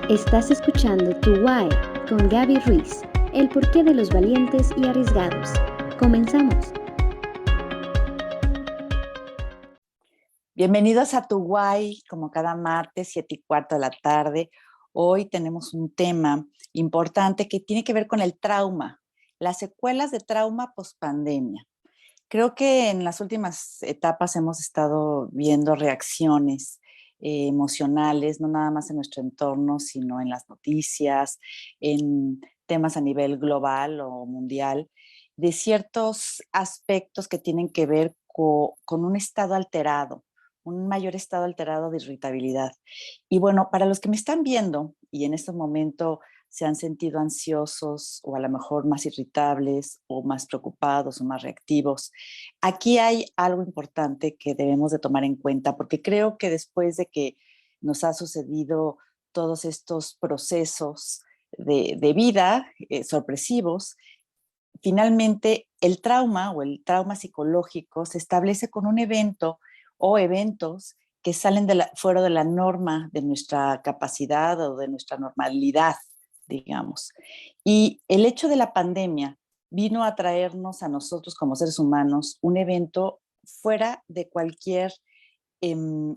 Estás escuchando Tu Why con Gaby Ruiz, el porqué de los valientes y arriesgados. Comenzamos. Bienvenidos a Tu Why, como cada martes, 7:15 de la tarde. Hoy tenemos un tema importante que tiene que ver con el trauma, las secuelas de trauma pospandemia. Creo que en las últimas etapas hemos estado viendo reacciones emocionales, no nada más en nuestro entorno, sino en las noticias, en temas a nivel global o mundial, de ciertos aspectos que tienen que ver con un estado alterado, un mayor estado alterado de irritabilidad. Y bueno, para los que me están viendo y en este momento se han sentido ansiosos o a lo mejor más irritables o más preocupados o más reactivos, aquí hay algo importante que debemos de tomar en cuenta, porque creo que después de que nos ha sucedido todos estos procesos de vida sorpresivos, finalmente el trauma o el trauma psicológico se establece con un evento o eventos que salen fuera de la norma de nuestra capacidad o de nuestra normalidad, digamos. Y el hecho de la pandemia vino a traernos a nosotros como seres humanos un evento fuera de cualquier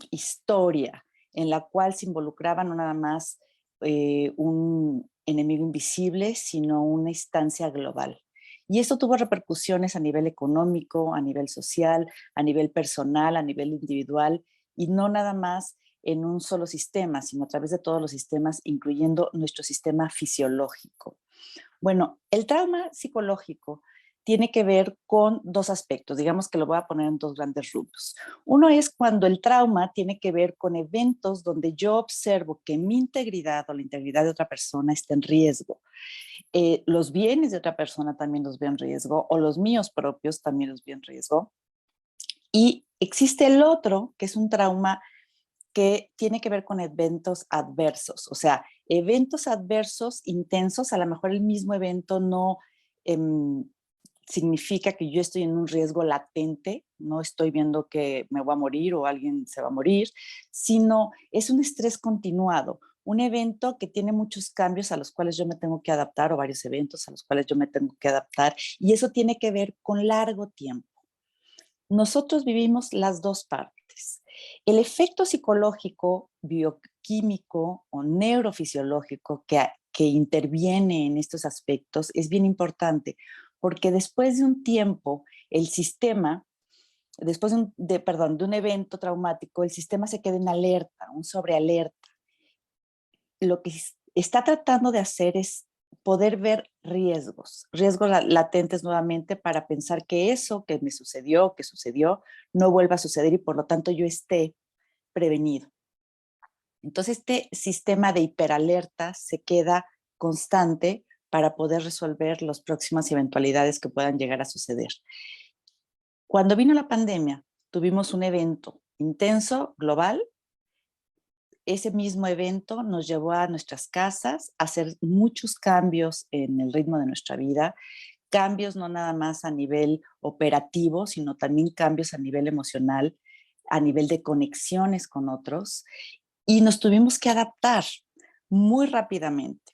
historia en la cual se involucraba no nada más un enemigo invisible, sino una instancia global. Y esto tuvo repercusiones a nivel económico, a nivel social, a nivel personal, a nivel individual, y no nada más en un solo sistema, sino a través de todos los sistemas, incluyendo nuestro sistema fisiológico. Bueno, el trauma psicológico tiene que ver con dos aspectos, digamos que lo voy a poner en dos grandes rubros. Uno es cuando el trauma tiene que ver con eventos donde yo observo que mi integridad o la integridad de otra persona está en riesgo. Los bienes de otra persona también los veo en riesgo, o los míos propios también los veo en riesgo. Y existe el otro, que es un trauma que tiene que ver con eventos adversos, o sea, eventos adversos intensos, a lo mejor el mismo evento no significa que yo estoy en un riesgo latente, no estoy viendo que me voy a morir o alguien se va a morir, sino es un estrés continuado, un evento que tiene muchos cambios a los cuales yo me tengo que adaptar o varios eventos a los cuales yo me tengo que adaptar y eso tiene que ver con largo tiempo. Nosotros vivimos las dos partes. El efecto psicológico, bioquímico o neurofisiológico que interviene en estos aspectos es bien importante, porque después de un tiempo, el sistema, después de un evento traumático, el sistema se queda en alerta, un sobrealerta. Lo que está tratando de hacer es poder ver riesgos latentes nuevamente para pensar que eso que me sucedió, no vuelva a suceder y por lo tanto yo esté prevenido. Entonces este sistema de hiperalerta se queda constante para poder resolver las próximas eventualidades que puedan llegar a suceder. Cuando vino la pandemia, tuvimos un evento intenso, global. Ese mismo evento nos llevó a nuestras casas a hacer muchos cambios en el ritmo de nuestra vida, cambios no nada más a nivel operativo, sino también cambios a nivel emocional, a nivel de conexiones con otros, y nos tuvimos que adaptar muy rápidamente.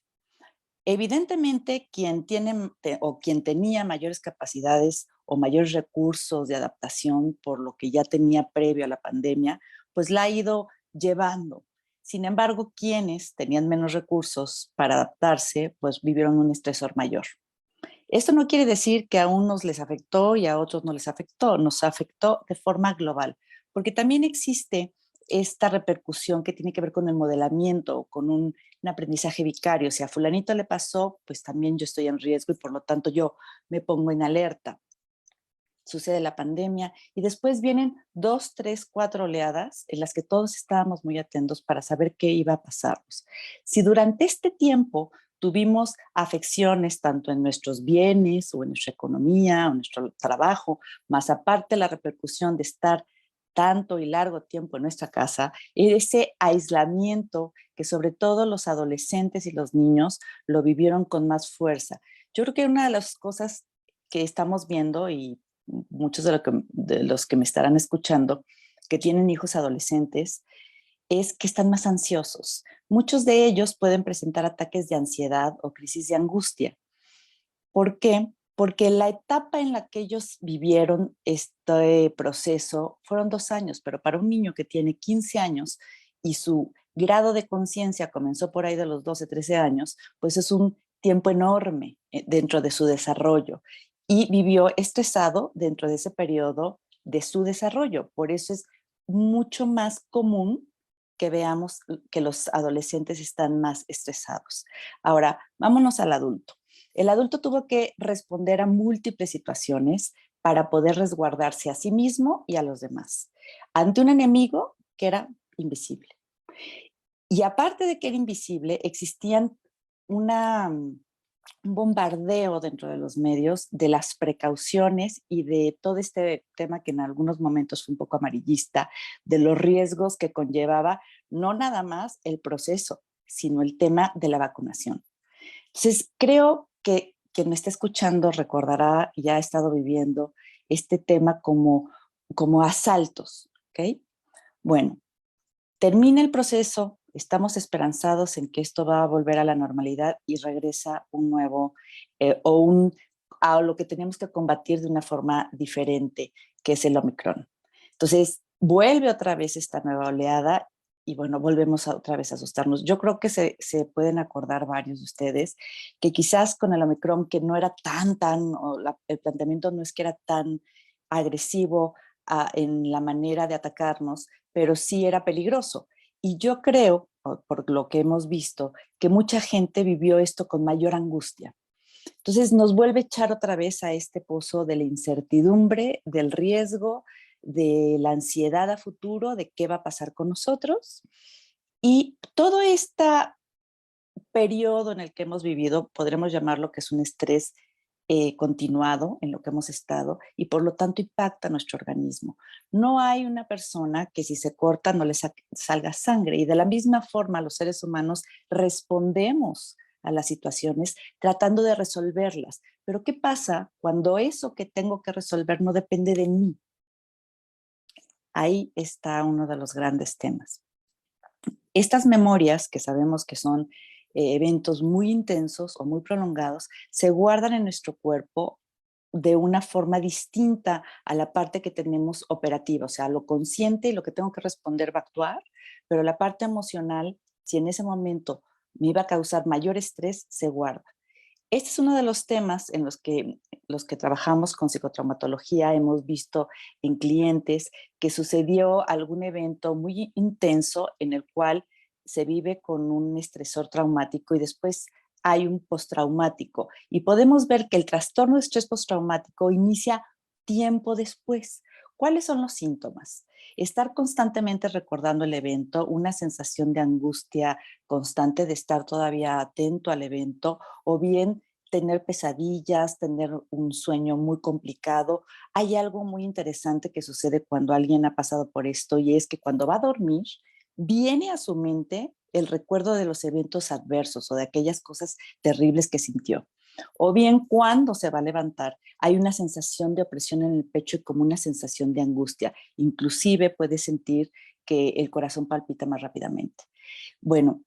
Evidentemente, quien tiene o quien tenía mayores capacidades o mayores recursos de adaptación por lo que ya tenía previo a la pandemia, pues la ha ido llevando. Sin embargo, quienes tenían menos recursos para adaptarse, pues vivieron un estresor mayor. Esto no quiere decir que a unos les afectó y a otros no les afectó, nos afectó de forma global, porque también existe esta repercusión que tiene que ver con el modelamiento, con un aprendizaje vicario. Si a fulanito le pasó, pues también yo estoy en riesgo y por lo tanto yo me pongo en alerta. Sucede la pandemia y después vienen 2, 3, 4 oleadas en las que todos estábamos muy atentos para saber qué iba a pasarnos. Si durante este tiempo tuvimos afecciones tanto en nuestros bienes o en nuestra economía o en nuestro trabajo, más aparte la repercusión de estar tanto y largo tiempo en nuestra casa, ese aislamiento que sobre todo los adolescentes y los niños lo vivieron con más fuerza. Yo creo que una de las cosas que estamos viendo y muchos de los que me estarán escuchando, que tienen hijos adolescentes, es que están más ansiosos. Muchos de ellos pueden presentar ataques de ansiedad o crisis de angustia. ¿Por qué? Porque la etapa en la que ellos vivieron este proceso fueron 2 años, pero para un niño que tiene 15 años y su grado de conciencia comenzó por ahí de los 12, 13 años, pues es un tiempo enorme dentro de su desarrollo y vivió estresado dentro de ese periodo de su desarrollo. Por eso es mucho más común que veamos que los adolescentes están más estresados. Ahora, vámonos al adulto. El adulto tuvo que responder a múltiples situaciones para poder resguardarse a sí mismo y a los demás, ante un enemigo que era invisible. Y aparte de que era invisible, existían un bombardeo dentro de los medios de las precauciones y de todo este tema que en algunos momentos fue un poco amarillista, de los riesgos que conllevaba no nada más el proceso, sino el tema de la vacunación. Entonces, creo que quien me está escuchando recordará y ha estado viviendo este tema como asaltos, ¿ok? Bueno, termina el proceso, estamos esperanzados en que esto va a volver a la normalidad y regresa un nuevo a lo que tenemos que combatir de una forma diferente, que es el Omicron. Entonces, vuelve otra vez esta nueva oleada y bueno, volvemos otra vez a asustarnos. Yo creo que se pueden acordar varios de ustedes que quizás con el Omicron, que no era el planteamiento no es que era tan agresivo en la manera de atacarnos, pero sí era peligroso. Y yo creo, por lo que hemos visto, que mucha gente vivió esto con mayor angustia. Entonces nos vuelve a echar otra vez a este pozo de la incertidumbre, del riesgo, de la ansiedad a futuro, de qué va a pasar con nosotros. Y todo este periodo en el que hemos vivido, podremos llamarlo que es un estrés continuado en lo que hemos estado y por lo tanto impacta nuestro organismo. No hay una persona que si se corta no le salga sangre y de la misma forma los seres humanos respondemos a las situaciones tratando de resolverlas. Pero ¿qué pasa cuando eso que tengo que resolver no depende de mí? Ahí está uno de los grandes temas. Estas memorias, que sabemos que son eventos muy intensos o muy prolongados, se guardan en nuestro cuerpo de una forma distinta a la parte que tenemos operativa, o sea, lo consciente y lo que tengo que responder va a actuar, pero la parte emocional, si en ese momento me iba a causar mayor estrés, se guarda. Este es uno de los temas en los que trabajamos con psicotraumatología. Hemos visto en clientes que sucedió algún evento muy intenso en el cual se vive con un estresor traumático y después hay un postraumático. Y podemos ver que el trastorno de estrés postraumático inicia tiempo después. ¿Cuáles son los síntomas? Estar constantemente recordando el evento, una sensación de angustia constante de estar todavía atento al evento, o bien tener pesadillas, tener un sueño muy complicado. Hay algo muy interesante que sucede cuando alguien ha pasado por esto y es que cuando va a dormir, viene a su mente el recuerdo de los eventos adversos o de aquellas cosas terribles que sintió. O bien cuando se va a levantar, hay una sensación de opresión en el pecho y como una sensación de angustia. Inclusive puede sentir que el corazón palpita más rápidamente. Bueno,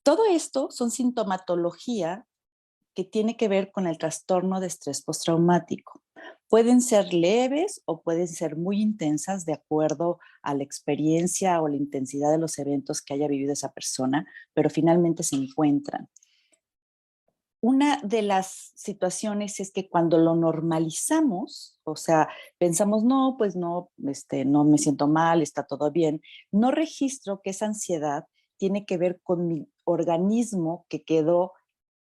todo esto son sintomatología que tiene que ver con el trastorno de estrés postraumático. Pueden ser leves o pueden ser muy intensas de acuerdo a la experiencia o la intensidad de los eventos que haya vivido esa persona, pero finalmente se encuentran. Una de las situaciones es que cuando lo normalizamos, o sea, pensamos, no, pues no, no me siento mal, está todo bien, no registro que esa ansiedad tiene que ver con mi organismo que quedó,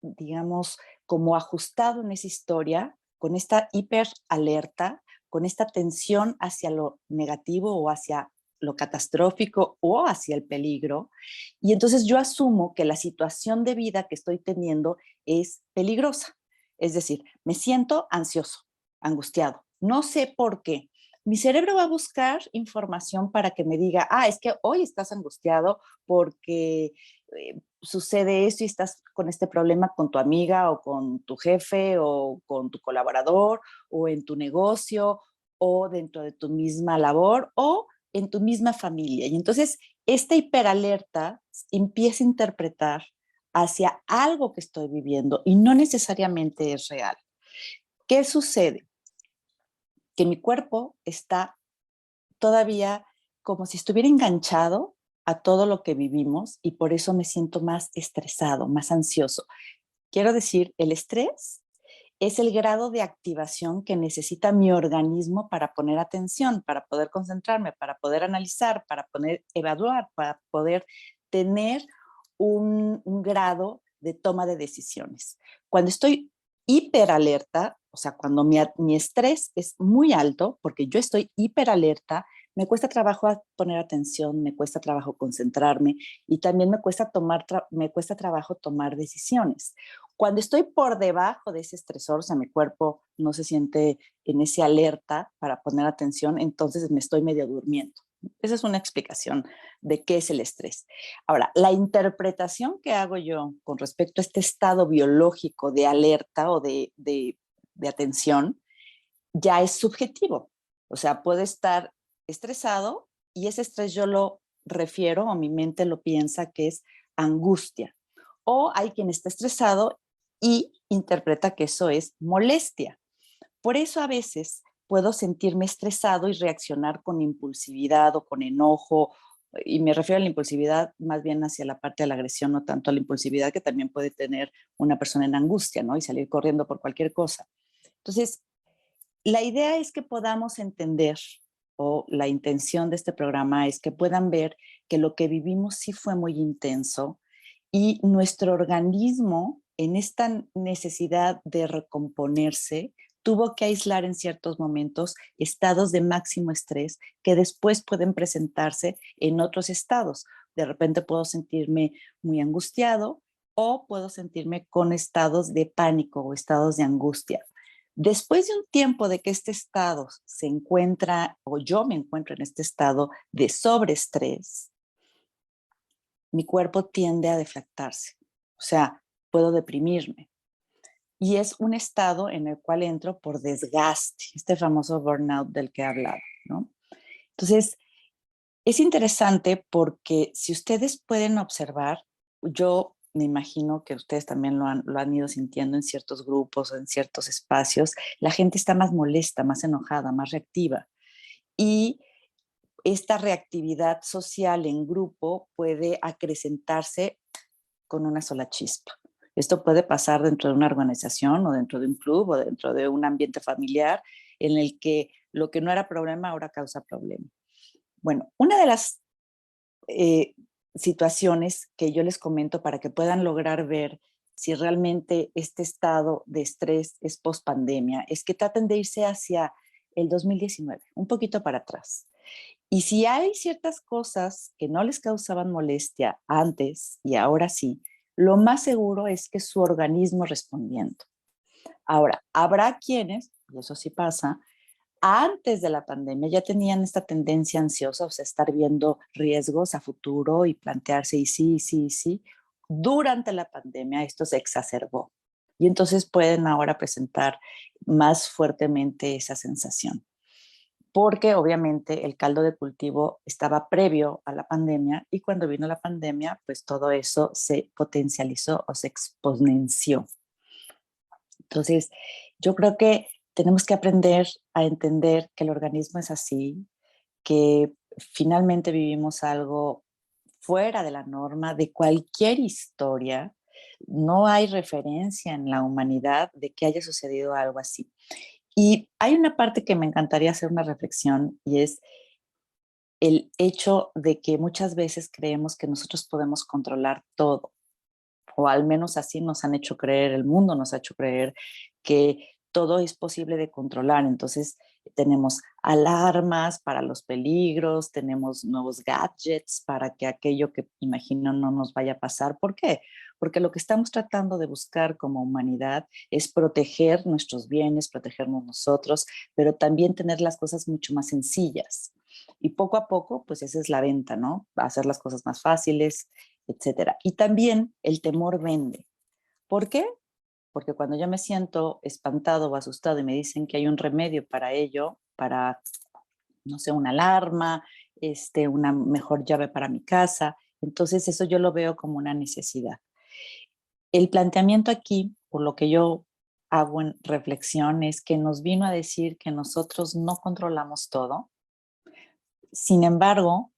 digamos, como ajustado en esa historia, con esta hiperalerta, con esta tensión hacia lo negativo o hacia lo catastrófico o hacia el peligro. Y entonces yo asumo que la situación de vida que estoy teniendo es peligrosa. Es decir, me siento ansioso, angustiado. No sé por qué. Mi cerebro va a buscar información para que me diga, es que hoy estás angustiado porque sucede esto y estás con este problema con tu amiga o con tu jefe o con tu colaborador o en tu negocio o dentro de tu misma labor o en tu misma familia. Y entonces esta hiperalerta empieza a interpretar hacia algo que estoy viviendo y no necesariamente es real. ¿Qué sucede? Que mi cuerpo está todavía como si estuviera enganchado a todo lo que vivimos y por eso me siento más estresado, más ansioso. Quiero decir, el estrés es el grado de activación que necesita mi organismo para poner atención, para poder concentrarme, para poder analizar, para poder evaluar, para poder tener un grado de toma de decisiones. Cuando estoy hiperalerta, o sea, cuando mi estrés es muy alto, porque yo estoy hiperalerta, me cuesta trabajo poner atención, me cuesta trabajo concentrarme y también me cuesta trabajo tomar decisiones. Cuando estoy por debajo de ese estresor, o sea, mi cuerpo no se siente en ese alerta para poner atención, entonces me estoy medio durmiendo. Esa es una explicación de qué es el estrés. Ahora, la interpretación que hago yo con respecto a este estado biológico de alerta o de atención ya es subjetivo. O sea, puede estar estresado y ese estrés yo lo refiero o mi mente lo piensa que es angustia. O hay quien está estresado y interpreta que eso es molestia. Por eso a veces puedo sentirme estresado y reaccionar con impulsividad o con enojo, y me refiero a la impulsividad más bien hacia la parte de la agresión, no tanto a la impulsividad que también puede tener una persona en angustia, ¿no? Y salir corriendo por cualquier cosa. Entonces, la idea es que podamos entender, o la intención de este programa es que puedan ver que lo que vivimos sí fue muy intenso y nuestro organismo, en esta necesidad de recomponerse, tuvo que aislar en ciertos momentos estados de máximo estrés que después pueden presentarse en otros estados. De repente puedo sentirme muy angustiado o puedo sentirme con estados de pánico o estados de angustia. Después de un tiempo de que este estado se encuentra, o yo me encuentro en este estado de sobreestrés, mi cuerpo tiende a deflactarse. O sea, puedo deprimirme. Y es un estado en el cual entro por desgaste, este famoso burnout del que he hablado, ¿no? Entonces, es interesante porque si ustedes pueden observar, yo me imagino que ustedes también lo han ido sintiendo en ciertos grupos o en ciertos espacios, la gente está más molesta, más enojada, más reactiva. Y esta reactividad social en grupo puede acrecentarse con una sola chispa. Esto puede pasar dentro de una organización o dentro de un club o dentro de un ambiente familiar en el que lo que no era problema ahora causa problema. Bueno, una de las eh, situaciones que yo les comento para que puedan lograr ver si realmente este estado de estrés es post pandemia, es que traten de irse hacia el 2019, un poquito para atrás. Y si hay ciertas cosas que no les causaban molestia antes y ahora sí, lo más seguro es que su organismo respondiendo. Ahora, habrá quienes, y eso sí pasa, antes de la pandemia ya tenían esta tendencia ansiosa, o sea, estar viendo riesgos a futuro y plantearse y sí, sí, sí. Durante la pandemia esto se exacerbó y entonces pueden ahora presentar más fuertemente esa sensación. Porque obviamente el caldo de cultivo estaba previo a la pandemia y cuando vino la pandemia, pues todo eso se potencializó o se exponenció. Entonces, yo creo que tenemos que aprender a entender que el organismo es así, que finalmente vivimos algo fuera de la norma, de cualquier historia. No hay referencia en la humanidad de que haya sucedido algo así. Y hay una parte que me encantaría hacer una reflexión y es el hecho de que muchas veces creemos que nosotros podemos controlar todo, o al menos así nos han hecho creer, el mundo nos ha hecho creer que todo es posible de controlar. Entonces tenemos alarmas para los peligros, tenemos nuevos gadgets para que aquello que imagino no nos vaya a pasar. ¿Por qué? Porque lo que estamos tratando de buscar como humanidad es proteger nuestros bienes, protegernos nosotros, pero también tener las cosas mucho más sencillas. Y poco a poco, pues esa es la venta, ¿no? Hacer las cosas más fáciles, etcétera. Y también el temor vende. ¿Por qué? Porque cuando yo me siento espantado o asustado y me dicen que hay un remedio para ello, para, no sé, una alarma, una mejor llave para mi casa. Entonces eso yo lo veo como una necesidad. El planteamiento aquí, por lo que yo hago en reflexión, es que nos vino a decir que nosotros no controlamos todo. Sin embargo,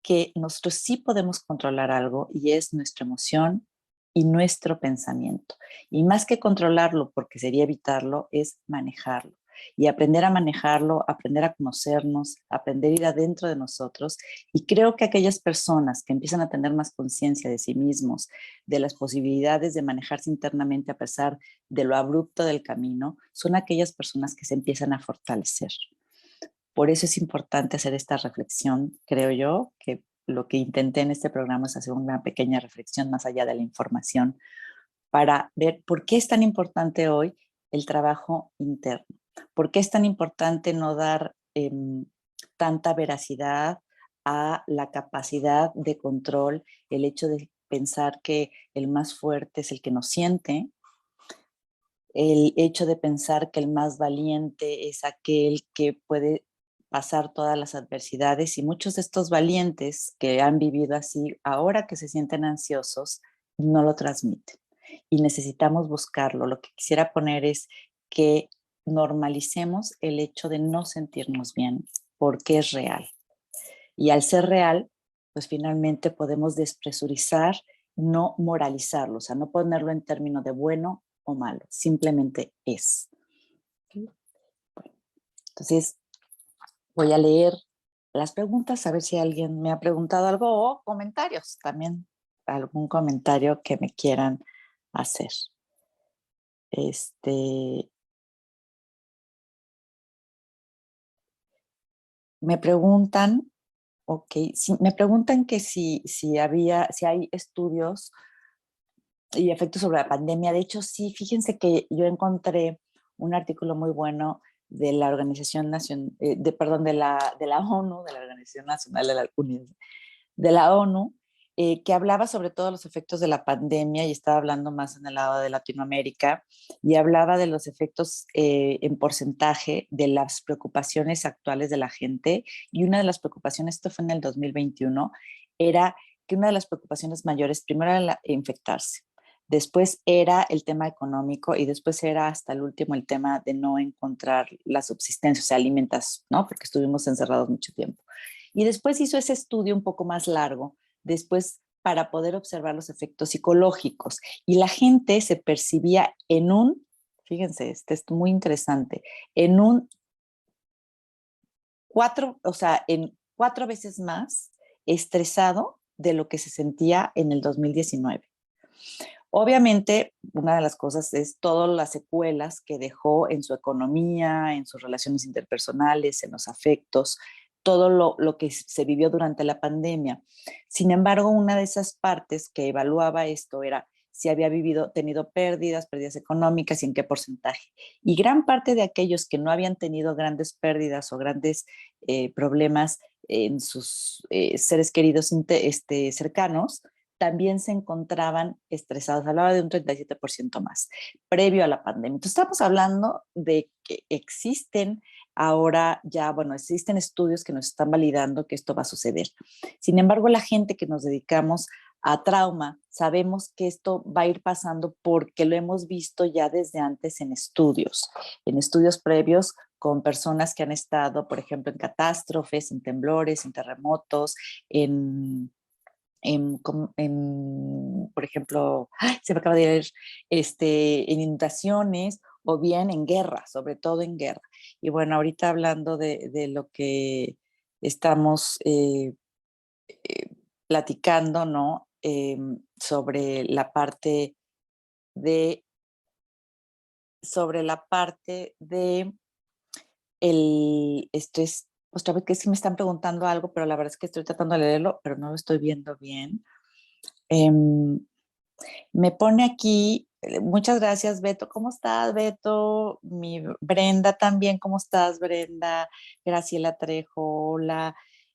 que nosotros sí podemos controlar algo y es nuestra emoción y nuestro pensamiento. Y más que controlarlo, porque sería evitarlo, es manejarlo. Y aprender a manejarlo, aprender a conocernos, aprender a ir adentro de nosotros. Y creo que aquellas personas que empiezan a tener más conciencia de sí mismos, de las posibilidades de manejarse internamente a pesar de lo abrupto del camino, son aquellas personas que se empiezan a fortalecer. Por eso es importante hacer esta reflexión, creo yo, que lo que intenté en este programa es hacer una pequeña reflexión más allá de la información para ver por qué es tan importante hoy el trabajo interno, por qué es tan importante no dar tanta veracidad a la capacidad de control, el hecho de pensar que el más fuerte es el que nos siente, el hecho de pensar que el más valiente es aquel que puede pasar todas las adversidades, y muchos de estos valientes que han vivido así, ahora que se sienten ansiosos, no lo transmiten y necesitamos buscarlo. Lo que quisiera poner es que normalicemos el hecho de no sentirnos bien porque es real. Y al ser real, pues finalmente podemos despresurizar, no moralizarlo, o sea, no ponerlo en términos de bueno o malo, simplemente es. Bueno, entonces, voy a leer las preguntas, a ver si alguien me ha preguntado algo o comentarios también, algún comentario que me quieran hacer. Me preguntan, ok, sí, me preguntan que si hay estudios y efectos sobre la pandemia. De hecho, sí, fíjense que yo encontré un artículo muy bueno de la Organización Nacional, perdón, de la ONU, de la Organización Nacional de la ONU, que hablaba sobre todos los efectos de la pandemia y estaba hablando más en el lado de Latinoamérica y hablaba de los efectos en porcentaje de las preocupaciones actuales de la gente. Y una de las preocupaciones, esto fue en el 2021, era que una de las preocupaciones mayores primero era infectarse. Después era el tema económico y después era hasta el último el tema de no encontrar la subsistencia, o sea, alimentas, ¿no? Porque estuvimos encerrados mucho tiempo. Y después hizo ese estudio un poco más largo, después para poder observar los efectos psicológicos. Y la gente se percibía fíjense, este es muy interesante, en en 4 veces más estresado de lo que se sentía en el 2019. Obviamente, una de las cosas es todas las secuelas que dejó en su economía, en sus relaciones interpersonales, en los afectos, todo lo que se vivió durante la pandemia. Sin embargo, una de esas partes que evaluaba esto era si había tenido pérdidas económicas y en qué porcentaje. Y gran parte de aquellos que no habían tenido grandes pérdidas o grandes problemas en sus seres queridos cercanos, también se encontraban estresados. Hablaba de un 37% más previo a la pandemia. Entonces, estamos hablando de que existen ahora ya, bueno, existen estudios que nos están validando que esto va a suceder. Sin embargo, la gente que nos dedicamos a trauma, sabemos que esto va a ir pasando porque lo hemos visto ya desde antes en estudios previos con personas que han estado, por ejemplo, en catástrofes, en temblores, en terremotos, por ejemplo, se me acaba de ir, en inundaciones o bien en guerra, sobre todo en guerra. Y bueno, ahorita hablando de lo que estamos platicando, ¿no? De, sobre la parte de el estrés. Otra vez que sí me están preguntando algo, pero la verdad es que estoy tratando de leerlo, pero no lo estoy viendo bien. Me pone aquí, muchas gracias, Beto. ¿Cómo estás, Beto? Mi Brenda también, ¿cómo estás, Brenda? Graciela Trejo, hola.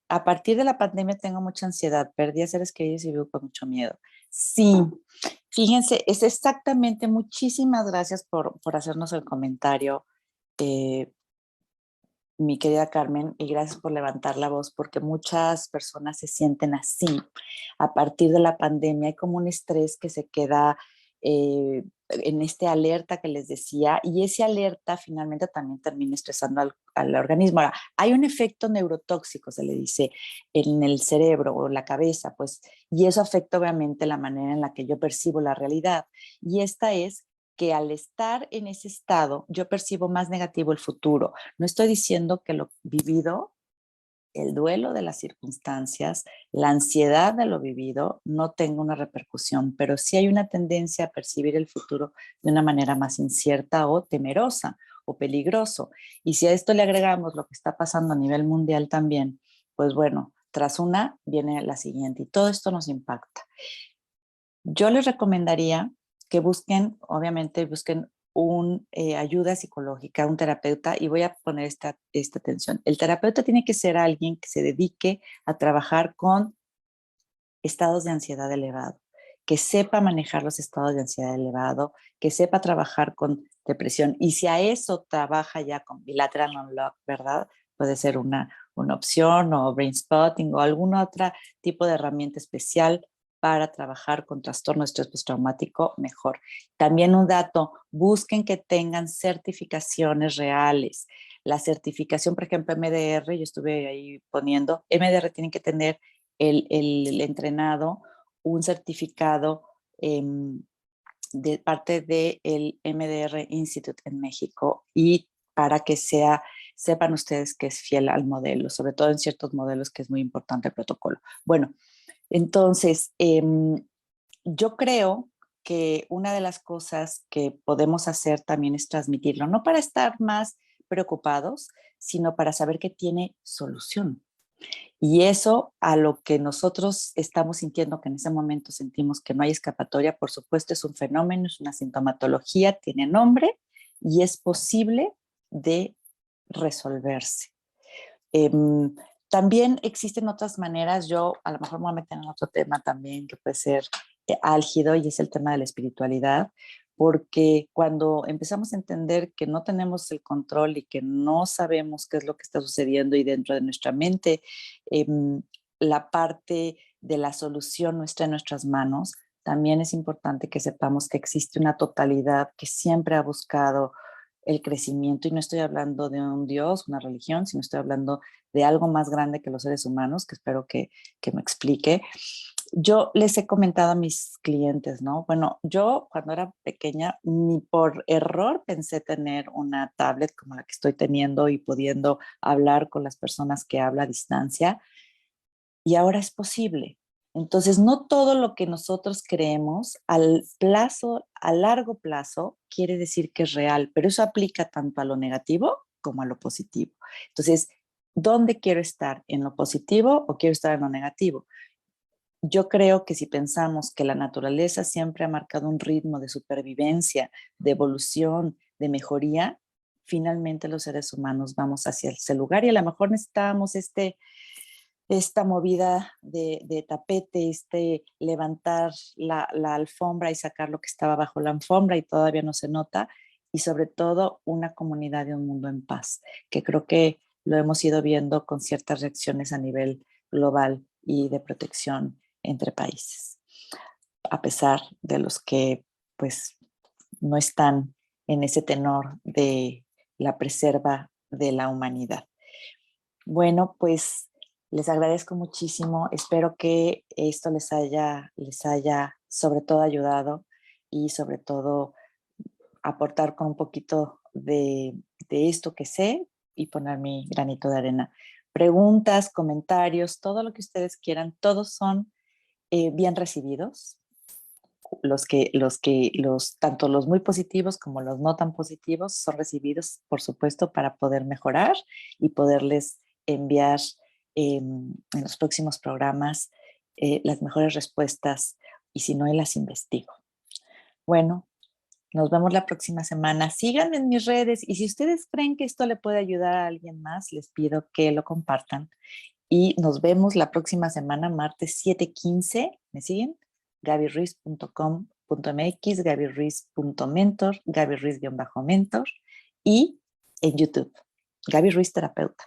A partir de la pandemia tengo mucha ansiedad, perdí a seres queridos y vivo con mucho miedo. Sí, fíjense, es exactamente, muchísimas gracias por hacernos el comentario. mi querida Carmen, y gracias por levantar la voz, porque muchas personas se sienten así. A partir de la pandemia hay como un estrés que se queda en este alerta que les decía, y ese alerta finalmente también termina estresando al organismo. Ahora, hay un efecto neurotóxico, se le dice, en el cerebro o la cabeza, pues, y eso afecta obviamente la manera en la que yo percibo la realidad. Y esta es que al estar en ese estado, yo percibo más negativo el futuro. No estoy diciendo que lo vivido, el duelo de las circunstancias, la ansiedad de lo vivido no tenga una repercusión, pero sí hay una tendencia a percibir el futuro de una manera más incierta o temerosa o peligroso. Y si a esto le agregamos lo que está pasando a nivel mundial también, pues bueno, tras una viene la siguiente y todo esto nos impacta. Yo les recomendaría que busquen, obviamente, busquen ayuda psicológica, un terapeuta, y voy a poner esta atención. El terapeuta tiene que ser alguien que se dedique a trabajar con estados de ansiedad elevado, que sepa manejar los estados de ansiedad elevado, que sepa trabajar con depresión. Y si a eso trabaja ya con bilateral unlock, ¿verdad? Puede ser una opción o brain spotting o algún otro tipo de herramienta especial para trabajar con trastorno de estrés postraumático mejor. También un dato, busquen que tengan certificaciones reales. La certificación, por ejemplo, MDR, yo estuve ahí poniendo, MDR tienen que tener el entrenado un certificado de parte del MDR Institute en México y para que sepan ustedes que es fiel al modelo, sobre todo en ciertos modelos que es muy importante el protocolo. Bueno, entonces, yo creo que una de las cosas que podemos hacer también es transmitirlo, no para estar más preocupados, sino para saber que tiene solución. Y eso a lo que nosotros estamos sintiendo, que en ese momento sentimos que no hay escapatoria, por supuesto es un fenómeno, es una sintomatología, tiene nombre y es posible de resolverse. Em, También existen otras maneras, yo a lo mejor me voy a meter en otro tema también que puede ser álgido y es el tema de la espiritualidad, porque cuando empezamos a entender que no tenemos el control y que no sabemos qué es lo que está sucediendo y dentro de nuestra mente, em, la parte de la solución no está en nuestras manos, también es importante que sepamos que existe una totalidad que siempre ha buscado el crecimiento y no estoy hablando de un Dios, una religión, sino estoy hablando de algo más grande que los seres humanos, que espero que me explique. Yo les he comentado a mis clientes, ¿no? Bueno, yo cuando era pequeña, ni por error pensé tener una tablet como la que estoy teniendo y pudiendo hablar con las personas que hablo a distancia, y ahora es posible. Entonces, no todo lo que nosotros creemos a largo plazo, quiere decir que es real, pero eso aplica tanto a lo negativo como a lo positivo. Entonces, ¿dónde quiero estar? ¿En lo positivo o quiero estar en lo negativo? Yo creo que si pensamos que la naturaleza siempre ha marcado un ritmo de supervivencia, de evolución, de mejoría, finalmente los seres humanos vamos hacia ese lugar y a lo mejor necesitamos esta movida de tapete, levantar la alfombra y sacar lo que estaba bajo la alfombra y todavía no se nota, y sobre todo una comunidad y un mundo en paz, que creo que lo hemos ido viendo con ciertas reacciones a nivel global y de protección entre países, a pesar de los que pues no están en ese tenor de la preserva de la humanidad. Bueno, pues les agradezco muchísimo. Espero que esto les haya sobre todo ayudado y sobre todo aportar con un poquito de esto que sé y poner mi granito de arena. Preguntas, comentarios, todo lo que ustedes quieran, todos son bien recibidos. Tanto los muy positivos como los no tan positivos son recibidos, por supuesto, para poder mejorar y poderles enviar en los próximos programas las mejores respuestas y si no, las investigo. Bueno, nos vemos la próxima semana. Síganme en mis redes y si ustedes creen que esto le puede ayudar a alguien más, les pido que lo compartan. Y nos vemos la próxima semana, martes 7:15. ¿Me siguen? gabyruiz.com.mx, gabyruiz.mentor, gabyruiz-mentor y en YouTube. Gaby Ruiz, terapeuta.